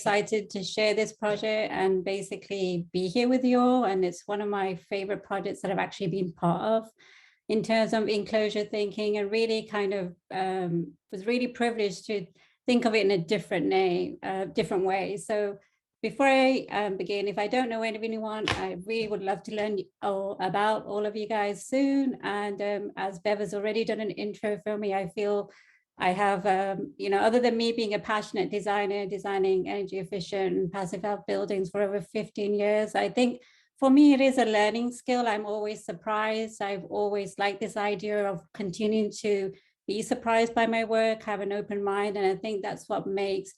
excited to share this project and basically be here with you all. And it's one of my favorite projects that I've actually been part of in terms of enclosure thinking, and really kind of was really privileged to think of it in a different way. So before I begin, if I don't know anyone, I really would love to learn about all of you guys soon. And as Bev has already done an intro for me, I feel I have, other than me being a passionate designer, designing energy efficient and passive house buildings for over 15 years, I think for me, it is a learning skill. I'm always surprised. I've always liked this idea of continuing to be surprised by my work, have an open mind. And I think that's what makes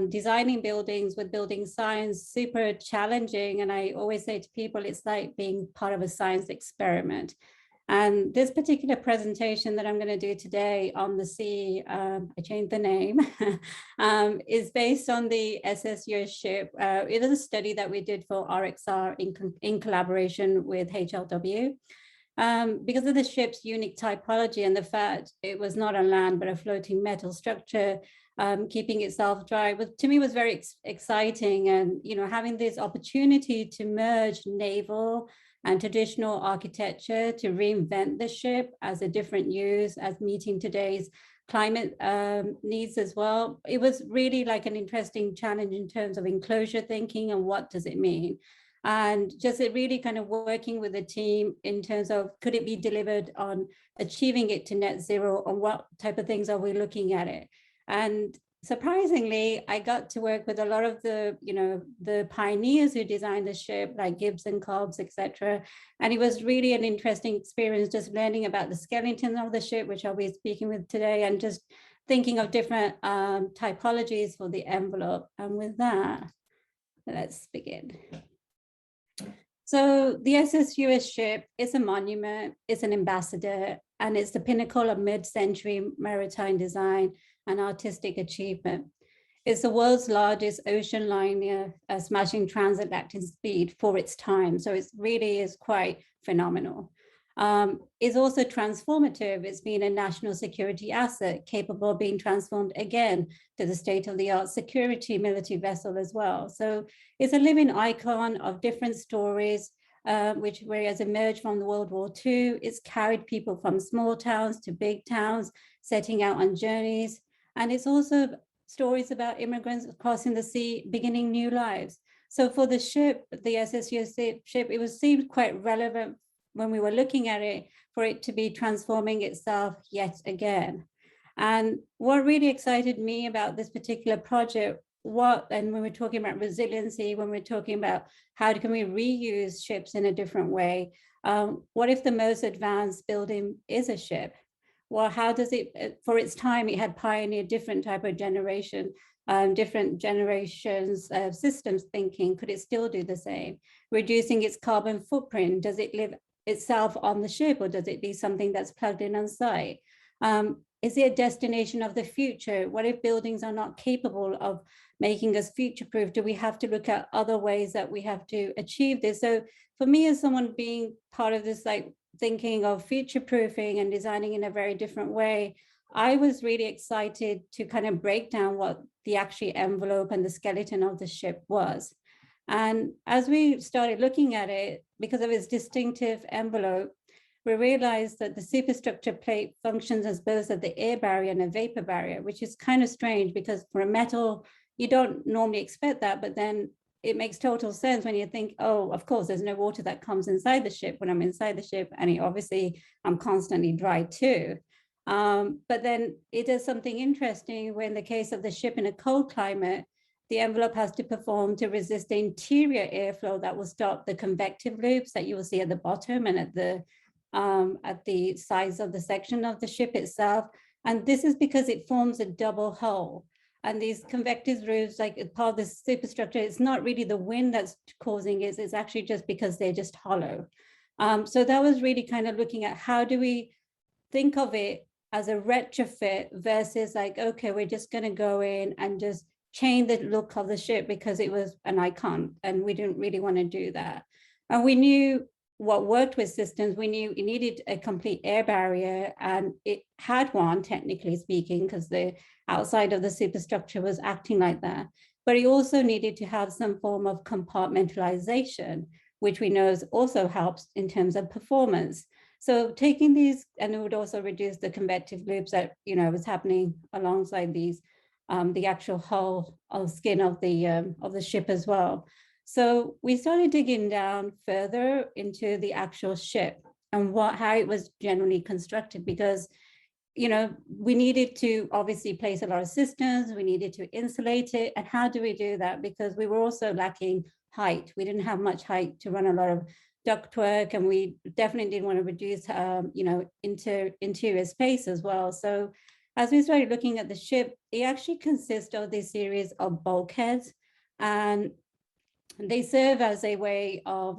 designing buildings with building science super challenging. And I always say to people, it's like being part of a science experiment. And this particular presentation that I'm going to do today on the sea, I changed the name, is based on the SS Suez ship. It is a study that we did for RXR in collaboration with HLW. Because of the ship's unique typology and the fact it was not on land, but a floating metal structure, keeping itself dry, to me was very exciting. And, having this opportunity to merge naval and traditional architecture to reinvent the ship as a different use, as meeting today's climate needs as well. It was really like an interesting challenge in terms of enclosure thinking and what does it mean? And just really kind of working with the team in terms of, could it be delivered on achieving it to net zero, or what type of things are we looking at it? And surprisingly, I got to work with a lot of the pioneers who designed the ship, like Gibbs and Cobbs, etc. And it was really an interesting experience just learning about the skeleton of the ship, which I'll be speaking with today, and just thinking of different typologies for the envelope. And with that, let's begin. So the SS Suez ship is a monument, it's an ambassador, and it's the pinnacle of mid-century maritime design and artistic achievement. It's the world's largest ocean liner, smashing transatlantic speed for its time. So it really is quite phenomenal. It's also transformative. It's been a national security asset capable of being transformed again to the state-of-the-art security military vessel as well. So it's a living icon of different stories, which has emerged from the World War II. It's carried people from small towns to big towns, setting out on journeys. And it's also stories about immigrants crossing the sea, beginning new lives. So for the ship, the SSUS ship, it seemed quite relevant when we were looking at it, for it to be transforming itself yet again. And what really excited me about this particular project, and when we're talking about resiliency, when we're talking about how can we reuse ships in a different way, what if the most advanced building is a ship? Well, how does it, for its time, it had pioneered different type of generation, different generations of systems thinking. Could it still do the same? Reducing its carbon footprint, does it live itself on the ship, or does it be something that's plugged in on site? Is it a destination of the future? What if buildings are not capable of making us future-proof? Do we have to look at other ways that we have to achieve this? So for me, as someone being part of this, like thinking of future-proofing and designing in a very different way, I was really excited to kind of break down what the actual envelope and the skeleton of the ship was. And as we started looking at it, because of its distinctive envelope, we realized that the superstructure plate functions as both the air barrier and a vapor barrier, which is kind of strange because for a metal, you don't normally expect that, but then it makes total sense when you think, oh, of course, there's no water that comes inside the ship when I'm inside the ship, and obviously I'm constantly dry too. But then it does something interesting when in the case of the ship in a cold climate, the envelope has to perform to resist the interior airflow that will stop the convective loops that you will see at the bottom and at the sides of the section of the ship itself. And this is because it forms a double hull. And these convective loops, like part of the superstructure, it's not really the wind that's causing it, it's actually just because they're just hollow. So that was really kind of looking at how do we think of it as a retrofit versus like, okay, we're just going to go in and just change the look of the ship because it was an icon, and we didn't really want to do that. And we knew what worked with systems. We knew it needed a complete air barrier, and it had one, technically speaking, because the outside of the superstructure was acting like that. but it also needed to have some form of compartmentalization, which we know also helps in terms of performance. So taking these, and it would also reduce the convective loops that was happening alongside these, the actual hull or skin of the ship as well. So we started digging down further into the actual ship and how it was generally constructed, because we needed to obviously place a lot of systems, we needed to insulate it. And how do we do that? Because we were also lacking height. We didn't have much height to run a lot of ductwork, and we definitely didn't want to reduce, interior space as well. So as we started looking at the ship, it actually consists of this series of bulkheads, and they serve as a way of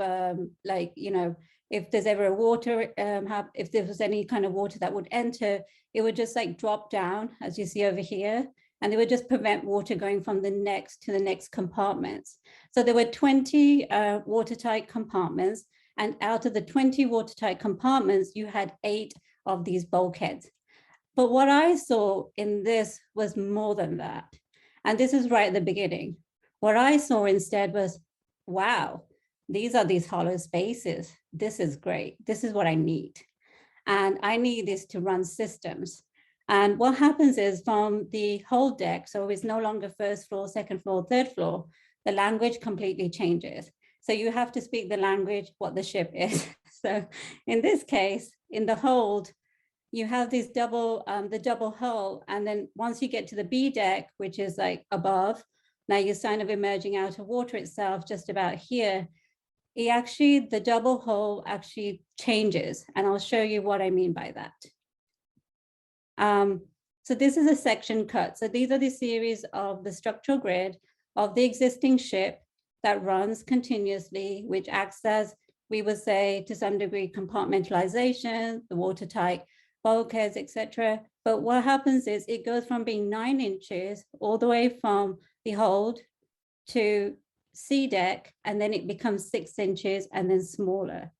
if there's ever a water, if there was any kind of water that would enter, it would just like drop down, as you see over here, and it would just prevent water going from the next to the next compartments. So there were 20 watertight compartments, and out of the 20 watertight compartments, you had 8 of these bulkheads. But what I saw in this was more than that. And this is right at the beginning. What I saw instead was, wow, these are these hollow spaces. This is great. This is what I need. And I need this to run systems. And what happens is from the whole deck, so it's no longer first floor, second floor, third floor, the language completely changes. So you have to speak the language, what the ship is. So in this case, in the hold, you have this the double hull. And then once you get to the B deck, which is like above, now you're kind of emerging out of water itself, just about here, the double hull actually changes. And I'll show you what I mean by that. So this is a section cut. So these are the series of the structural grid of the existing ship that runs continuously, which acts as, we would say, to some degree, compartmentalization, the watertight bulkheads, etc. But what happens is it goes from being 9 inches all the way from the hold to C deck, and then it becomes 6 inches and then smaller.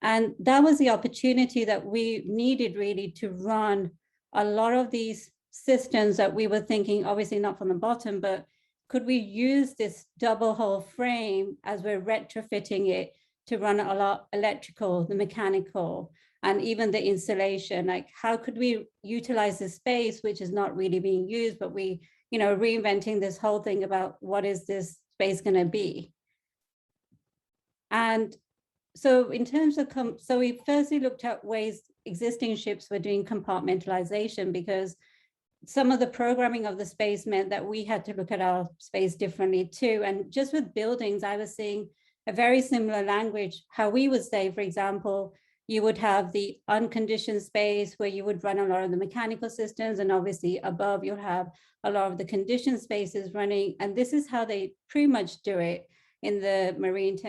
And that was the opportunity that we needed really to run a lot of these systems that we were thinking, obviously not from the bottom, but could we use this double hull frame as we're retrofitting it to run a lot electrical, the mechanical, and even the insulation? Like, how could we utilize the space, which is not really being used, but we, reinventing this whole thing about what is this space going to be? And so in terms of, so we firstly looked at ways existing ships were doing compartmentalization, because some of the programming of the space meant that we had to look at our space differently too. And just with buildings, I was seeing a very similar language, how we would say, for example, you would have the unconditioned space where you would run a lot of the mechanical systems, and obviously above you'll have a lot of the conditioned spaces running. And this is how they pretty much do it in the marine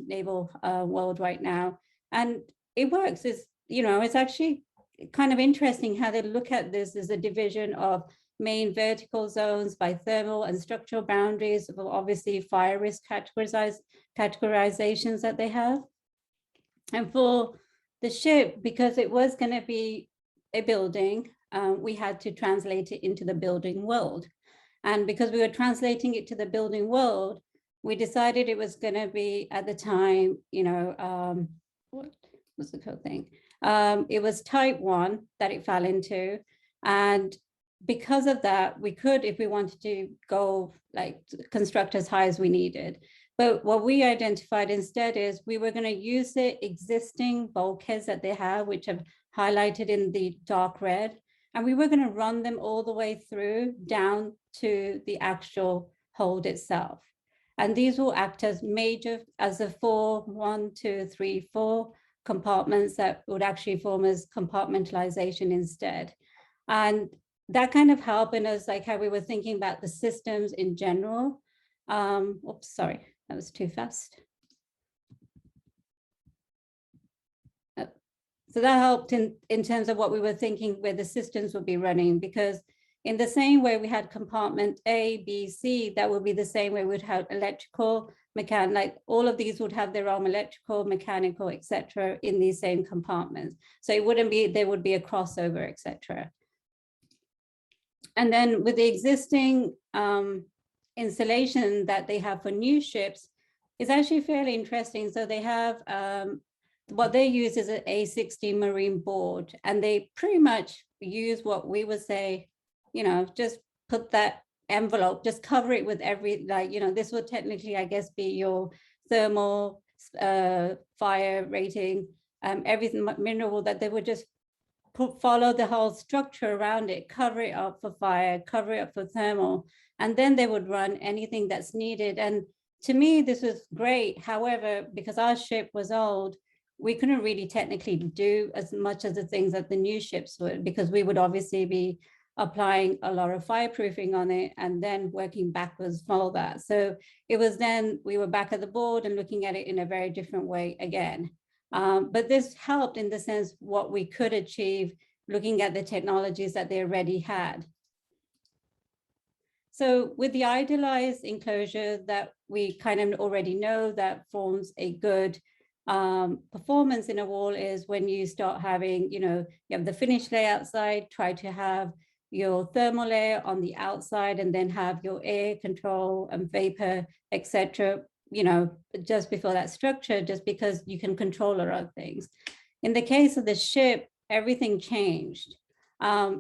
naval world right now. And it works. It's actually kind of interesting how they look at this as a division of main vertical zones by thermal and structural boundaries, of obviously fire risk categorizations that they have. And for the ship, because it was going to be a building, we had to translate it into the building world. And because we were translating it to the building world, we decided it was going to be, at the time, what was the code thing? It was type 1 that it fell into. And because of that, we could, if we wanted to go construct as high as we needed. But what we identified instead is we were going to use the existing bulkheads that they have, which have highlighted in the dark red, and we were going to run them all the way through down to the actual hold itself. And these will act as the 4 compartments that would actually form as compartmentalization instead. And that kind of helped in us, like how we were thinking about the systems in general. Oops, sorry, that was too fast. So that helped in terms of what we were thinking where the systems would be running, because in the same way we had compartment A, B, C, that would be the same way we'd have electrical, mechanical, like all of these would have their own electrical, mechanical, etc. in these same compartments. So it wouldn't be, there would be a crossover, etc. And then with the existing installation that they have for new ships is actually fairly interesting. So they have, what they use is an A60 marine board, and they pretty much use what we would say, just put that envelope, just cover it with every, this would technically, I guess, be your thermal, fire rating, everything mineral, that they would just follow the whole structure around it, cover it up for fire, cover it up for thermal, and then they would run anything that's needed. And to me, this was great. However, because our ship was old, we couldn't really technically do as much as the things that the new ships would, because we would obviously be applying a lot of fireproofing on it and then working backwards for that. So it was then we were back at the board and looking at it in a very different way again. But this helped in the sense what we could achieve looking at the technologies that they already had. So with the idealized enclosure that we kind of already know that forms a good performance in a wall is when you start having, you have the finished layer outside, try to have your thermal layer on the outside, and then have your air control and vapor, etc., just before that structure, just because you can control a lot of things. In the case of the ship, everything changed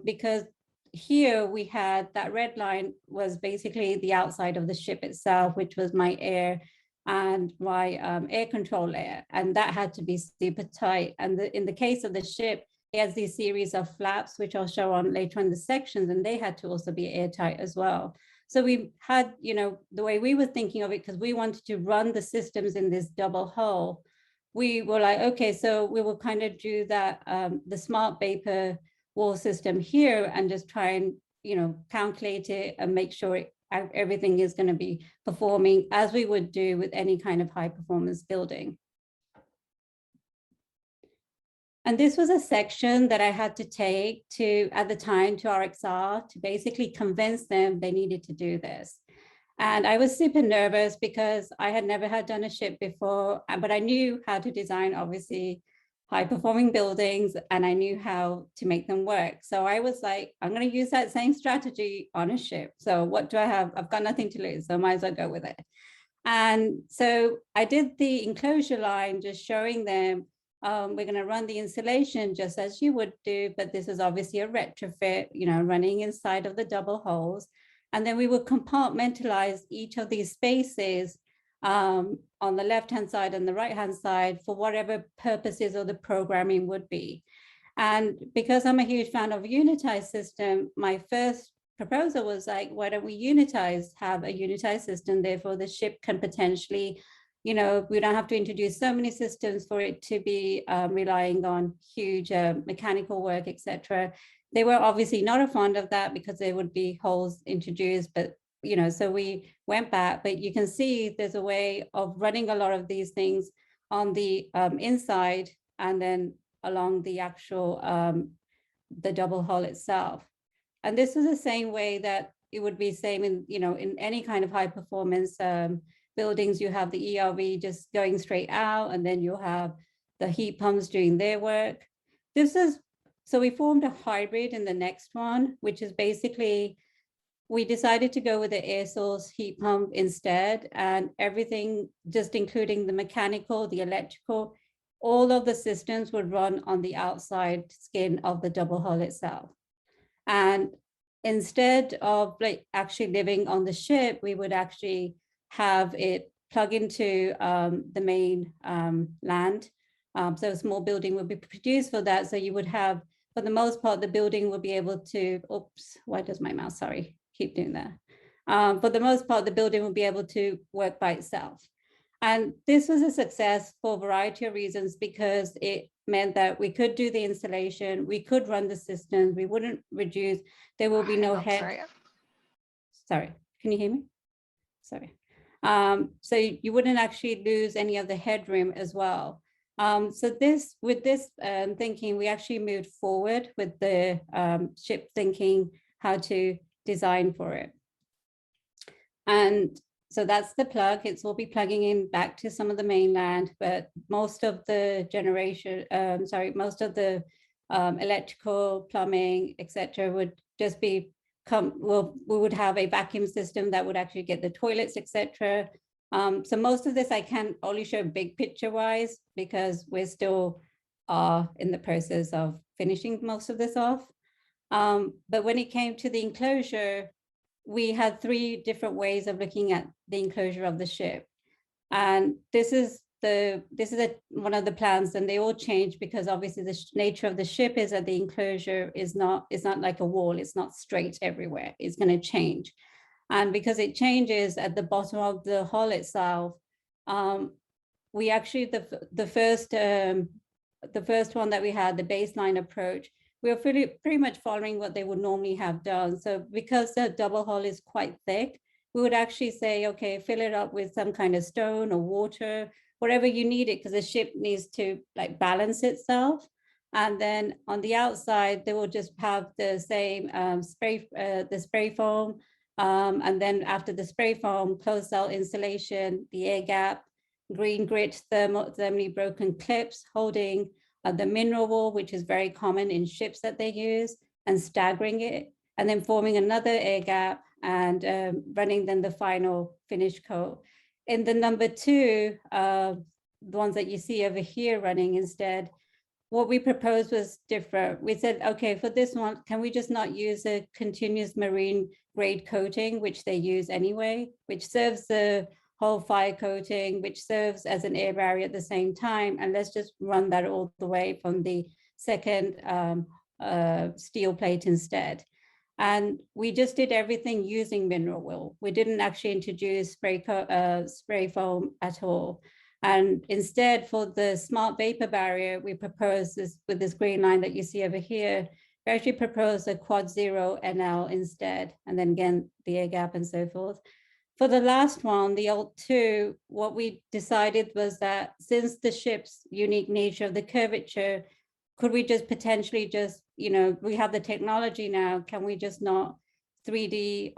because here we had that red line was basically the outside of the ship itself, which was my air and my air control layer, and that had to be super tight. And in the case of the ship, it has these series of flaps, which I'll show on later in the sections, and they had to also be airtight as well. So we had, the way we were thinking of it, because we wanted to run the systems in this double hull, we were like, okay, so we will kind of do that, the smart vapor wall system here, and just try and, calculate it and make sure everything is going to be performing as we would do with any kind of high performance building. And this was a section that I had to take at the time to RXR to basically convince them they needed to do this. And I was super nervous because I had never had done a ship before, but I knew how to design, obviously, high performing buildings, and I knew how to make them work. So I was like, I'm going to use that same strategy on a ship. So what do I have? I've got nothing to lose, so I might as well go with it. And so I did the enclosure line, just showing them, we're going to run the insulation just as you would do, but this is obviously a retrofit, running inside of the double holes. And then we would compartmentalize each of these spaces on the left-hand side and the right-hand side for whatever purposes or the programming would be. And because I'm a huge fan of a unitized system, my first proposal was like, why don't we have a unitized system? Therefore, the ship can potentially, we don't have to introduce so many systems for it to be relying on huge mechanical work, etc. They were obviously not a fond of that because there would be holes introduced, but so we went back. But you can see there's a way of running a lot of these things on the inside and then along the actual the double hull itself. And this is the same way that it would be same in in any kind of high performance buildings. You have the ERV just going straight out, and then you'll have the heat pumps doing their work. So we formed a hybrid in the next one, which is basically, we decided to go with the air source heat pump instead, and everything, just including the mechanical, the electrical, all of the systems would run on the outside skin of the double hull itself. And instead of actually living on the ship, we would actually have it plug into the main land. So a small building would be produced for that. So you would have, for the most part, the building will be able to, oops, why does my mouse, sorry, keep doing that. For the most part, the building will be able to work by itself. And this was a success for a variety of reasons, because it meant that we could do the installation, we could run the systems, we wouldn't reduce, there will be no head. Sorry, can you hear me? Sorry. So you wouldn't actually lose any of the headroom as well. So with this thinking, we actually moved forward with the ship thinking how to design for it. And so that's the plug. It's will be plugging in back to some of the mainland, but most of the generation, most of the electrical, plumbing, etc., would just be we would have a vacuum system that would actually get the toilets, etc. So most of this I can only show big picture wise because we're still in the process of finishing most of this off. But when it came to the enclosure, we had 3 different ways of looking at the enclosure of the ship. And this is one of the plans, and they all change because obviously the nature of the ship is that the enclosure is not like a wall, it's not straight everywhere, it's going to change. And because it changes at the bottom of the hull itself, we actually, the first one that we had, the baseline approach, we were pretty much following what they would normally have done. So because the double hull is quite thick, we would actually say, okay, fill it up with some kind of stone or water, whatever you need it, because the ship needs to like balance itself. And then on the outside, they will just have the same spray foam. And then after the spray foam, closed cell insulation, the air gap, green grit thermally broken clips holding the mineral wool, which is very common in ships that they use, and staggering it, and then forming another air gap and running then the final finish coat. In the number 2, the ones that you see over here running instead, what we proposed was different. We said, okay, for this one, can we just not use a continuous marine grade coating, which they use anyway, which serves the whole fire coating, which serves as an air barrier at the same time, and let's just run that all the way from the second steel plate instead. And we just did everything using mineral wool. We didn't actually introduce spray foam at all. And instead, for the smart vapor barrier, we proposed this with this green line that you see over here. We actually proposed a quad 0 NL instead, and then again, the air gap and so forth. For the last one, the Alt 2, what we decided was that since the ship's unique nature of the curvature, could we just potentially just, we have the technology now, can we just not 3D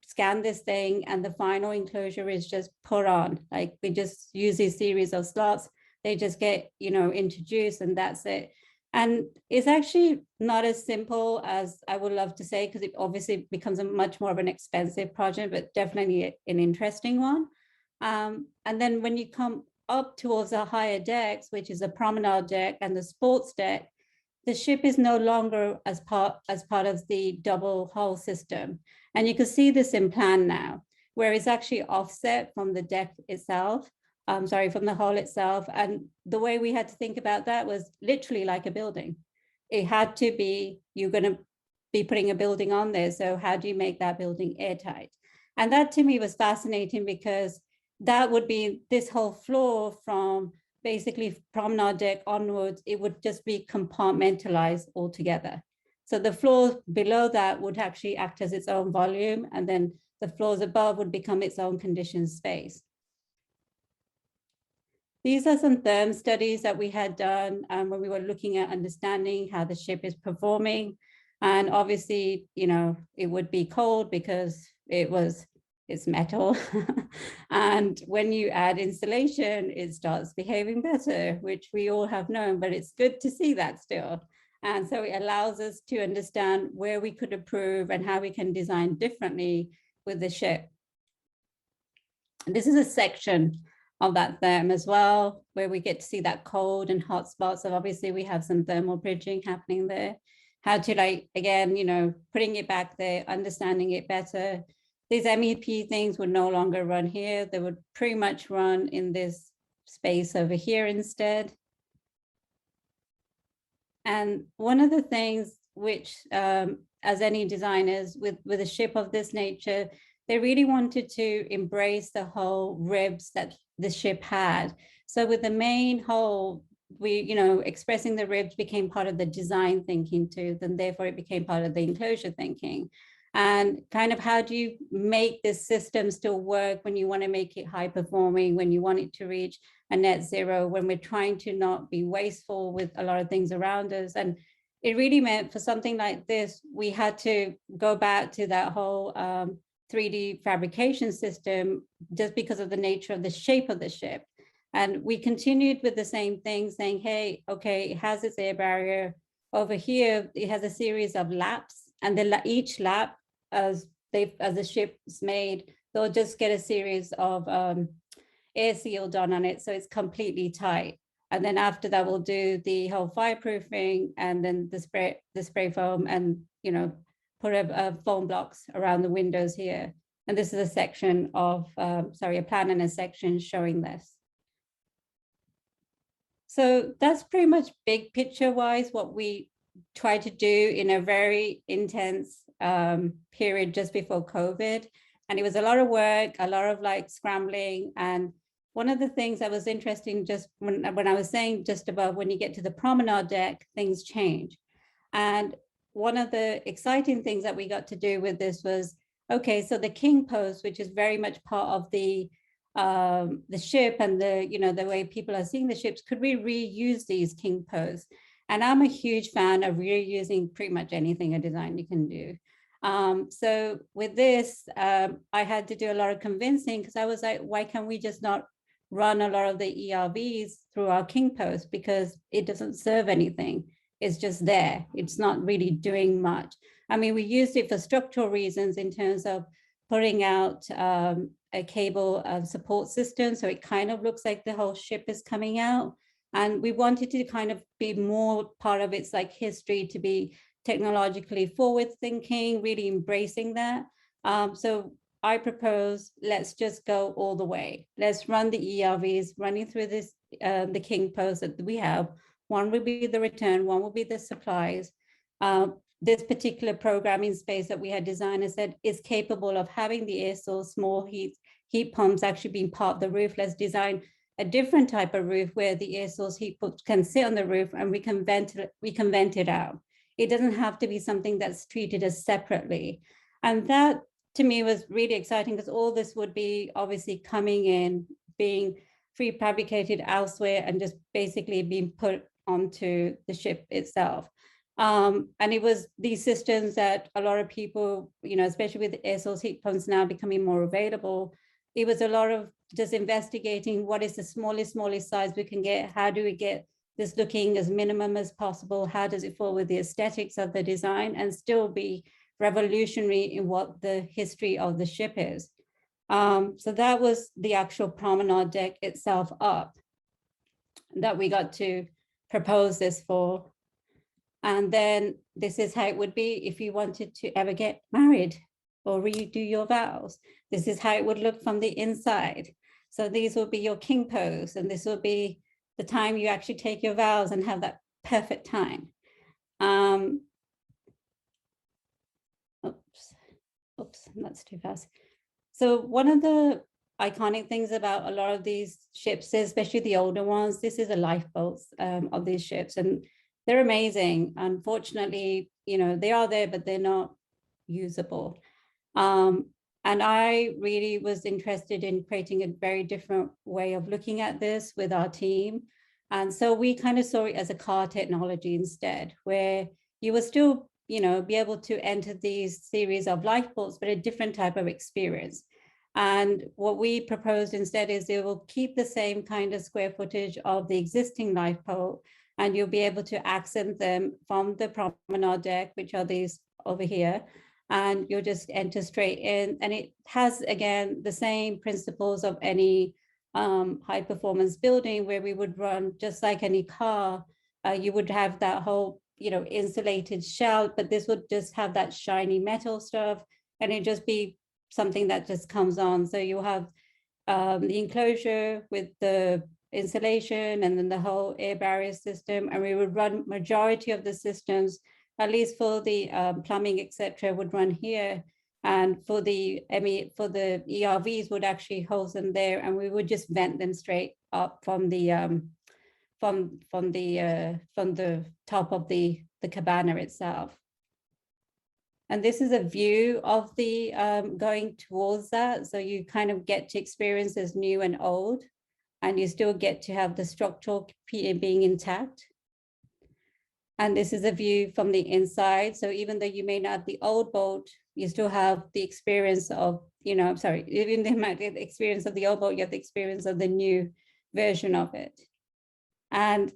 scan this thing and the final enclosure is just put on? Like we just use these series of slots, they just get, introduced and that's it. And it's actually not as simple as I would love to say, because it obviously becomes a much more of an expensive project, but definitely an interesting one. And then when you come up towards the higher decks, which is a promenade deck and the sports deck, the ship is no longer as part of the double hull system. And you can see this in plan now, where it's actually offset from the deck itself. From the hull itself. And the way we had to think about that was literally like a building. It had to be, you're going to be putting a building on there. So how do you make that building airtight? And that to me was fascinating because that would be this whole floor from basically promenade deck onwards, it would just be compartmentalized altogether. So the floor below that would actually act as its own volume, and then the floors above would become its own conditioned space. These are some Therm studies that we had done when we were looking at understanding how the ship is performing. And obviously, it would be cold because it's metal. And when you add insulation, it starts behaving better, which we all have known, but it's good to see that still. And so it allows us to understand where we could improve and how we can design differently with the ship. And this is a section of that Therm as well, where we get to see that cold and hot spots. So obviously we have some thermal bridging happening there. How to again, putting it back there, understanding it better. These MEP things would no longer run here. They would pretty much run in this space over here instead. And one of the things which, as any designers with a ship of this nature, they really wanted to embrace the whole ribs that the ship had. So with the main hull, we, expressing the ribs became part of the design thinking too, then therefore it became part of the enclosure thinking. And kind of how do you make this system still work when you want to make it high performing, when you want it to reach a net zero, when we're trying to not be wasteful with a lot of things around us. And it really meant for something like this, we had to go back to that whole 3D fabrication system just because of the nature of the shape of the ship. And we continued with the same thing, saying, hey, okay, it has its air barrier. Over here, it has a series of laps, and each lap as the ship's made, they'll just get a series of air seal done on it, so it's completely tight. And then after that, we'll do the whole fireproofing and then the spray foam, and put a foam blocks around the windows here. And this is a section of, a plan and a section showing this. So that's pretty much big picture wise what we try to do in a very intense period just before COVID. And it was a lot of work, a lot of like scrambling. And one of the things that was interesting, just when I was saying just about when you get to the promenade deck, things change. And one of the exciting things that we got to do with this was, okay, so the king post, which is very much part of the ship and the way people are seeing the ships, could we reuse these king posts? And I'm a huge fan of reusing pretty much anything a design you can do. So with this, I had to do a lot of convincing, because I was like, why can't we just not run a lot of the ERVs through our king post, because it doesn't serve anything. It's just there. It's not really doing much. I mean, we used it for structural reasons in terms of putting out a cable support system. So it kind of looks like the whole ship is coming out. And we wanted to kind of be more part of its like history, to be technologically forward thinking, really embracing that. So I propose, let's just go all the way. Let's run the ERVs running through this, the king post that we have. One will be the return, one will be the supplies. This particular programming space that we had designed, I said, is capable of having the air source, small heat pumps actually being part of the roof. Let's design a different type of roof where the air source heat pumps can sit on the roof and we can vent it out. It doesn't have to be something that's treated as separately. And that to me was really exciting, because all this would be obviously coming in, being prefabricated elsewhere and just basically being put onto the ship itself. And it was these systems that a lot of people, especially with air source heat pumps now becoming more available, it was a lot of just investigating what is the smallest size we can get. How do we get this looking as minimum as possible? How does it fall with the aesthetics of the design and still be revolutionary in what the history of the ship is? So that was the actual promenade deck itself up that we got to propose this for. And then this is how it would be if you wanted to ever get married or redo your vows. This is how it would look from the inside. So these will be your king pose, and this will be the time you actually take your vows and have that perfect time. Oops, that's too fast. So one of the iconic things about a lot of these ships, especially the older ones, this is the lifeboats of these ships, and they're amazing. Unfortunately, they are there, but they're not usable. And I really was interested in creating a very different way of looking at this with our team. And so we kind of saw it as a car technology instead, where you will still, be able to enter these series of lifeboats, but a different type of experience. And what we proposed instead is it will keep the same kind of square footage of the existing lifeboat, and you'll be able to accent them from the promenade deck, which are these over here, and you'll just enter straight in. And it has, again, the same principles of any high performance building, where we would run just like any car. You would have that whole, insulated shell, but this would just have that shiny metal stuff, and it just be something that just comes on. So you'll have the enclosure with the insulation and then the whole air barrier system, and we would run majority of the systems, at least for the plumbing, etc., would run here, and for the ERVs would actually hold them there, and we would just vent them straight up from the top of the cabana itself. And this is a view of the going towards that, so you kind of get to experience as new and old, and you still get to have the structural being intact. And this is a view from the inside. So even though you may not have the old boat, you still have the experience of, even the experience of the old boat, you have the experience of the new version of it. And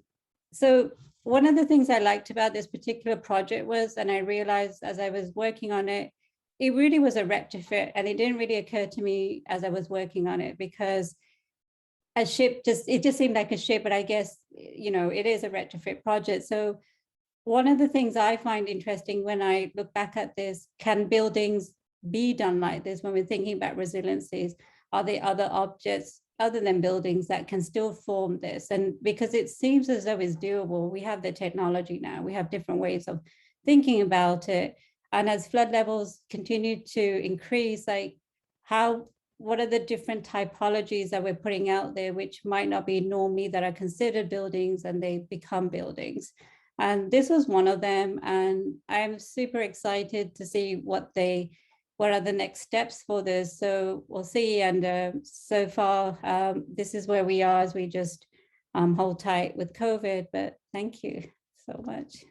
so one of the things I liked about this particular project was, and I realized as I was working on it, it really was a retrofit, and it didn't really occur to me as I was working on it, because a ship it just seemed like a ship, but I guess, it is a retrofit project. So one of the things I find interesting when I look back at this, can buildings be done like this when we're thinking about resiliencies? Are there other objects other than buildings that can still form this? And because it seems as though it's doable, we have the technology now, we have different ways of thinking about it. And as flood levels continue to increase, like what are the different typologies that we're putting out there, which might not be normally that are considered buildings and they become buildings? And this was one of them. And I'm super excited to see what are the next steps for this. So we'll see. And so far, this is where we are as we just hold tight with COVID. But thank you so much.